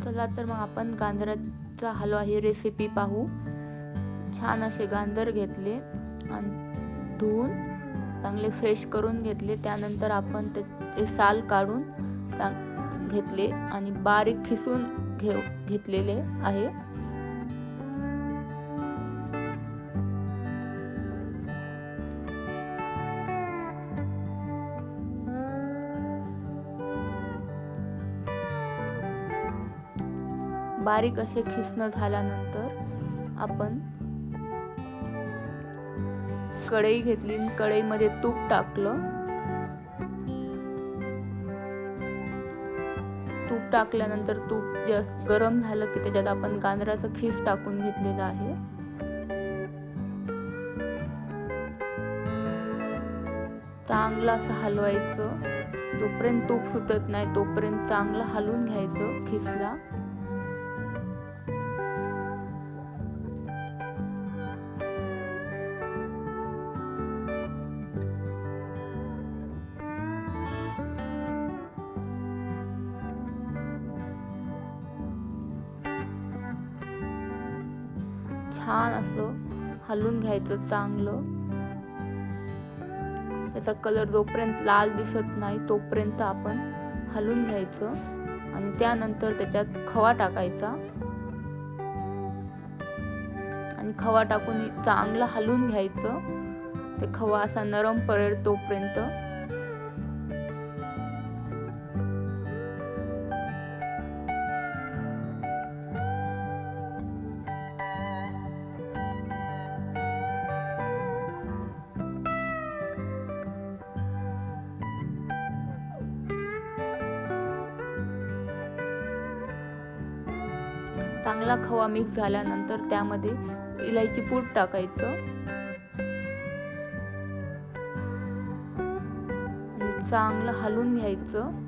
चला तर मग आपण गाजराचा हलवा ही रेसिपी पाहू। छान असे गाजर घेतले आणि धुवून चांगले फ्रेश करून घेतले। त्यानंतर आपण ते साल काढून घेतले आणि बारीक खिसून घेतलेले आहे। बारीक असे खिसणं झाल्यानंतर आपण कढई घेतली, कढईमध्ये तूप टाकलं। तूप टाकल्यानंतर तूप जास्त गरम झालं की त्याच्यात आपण गाजराचं खीस टाकून घेतलेलं आहे। चांगलं असं हलवायचं, जोपर्यंत तूप सुटत नाही तोपर्यंत चांगलं हलवून घ्यायचं खिसला। छान असं हलवून घ्यायचं चांगलं। त्याचा कलर जोपर्यंत लाल दिसत नाही तोपर्यंत आपण हलवून घ्यायचं आणि त्यानंतर त्याच्यात खवा टाकायचा आणि खवा टाकून चांगलं हलवून घ्यायचं। ते खवा असा नरम पडेल तोपर्यंत। चांगला खवा मिक्स झाल्यानंतर त्यामध्ये इलायची पूड टाकायचं आणि चांगलं हलवून घ्यायचं।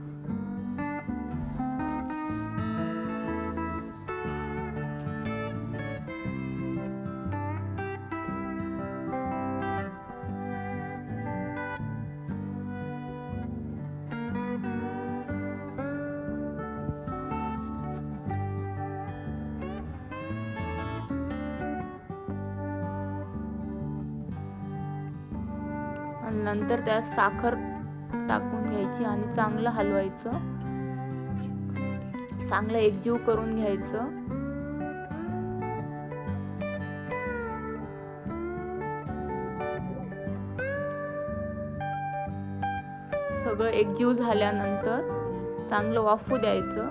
नंतर त्यात साखर टाकून घ्यायची आणि चांगलं हलवायचं, चांगलं एकजीव करून घ्यायचं। सगळं एकजीव झाल्यानंतर चांगलं वाफू द्यायचं।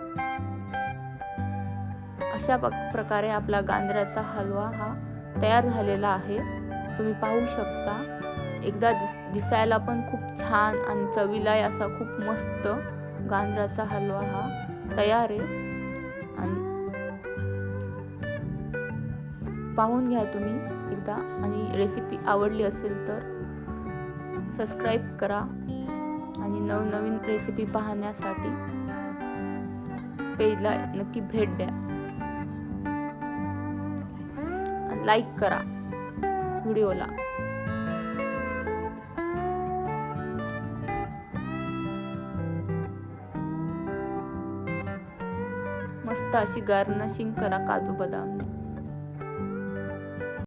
अशा प्रकारे आपला गाजराचा हलवा हा तयार झालेला आहे। तुम्ही पाहू शकता, एकदा दिसायला पण खूप छान आणि चवीला असा खूप मस्त गाजराचा हलवा हा तयार आहे। आणि पाहून घ्या तुम्ही एकदा, आणि रेसिपी आवडली असेल तर सबस्क्राईब करा आणि नवनवीन रेसिपी पाहण्यासाठी पेजला नक्की भेट द्या आणि लाईक करा व्हिडिओला। मस्त अशी गार्निशिंग करा काजू बदामने।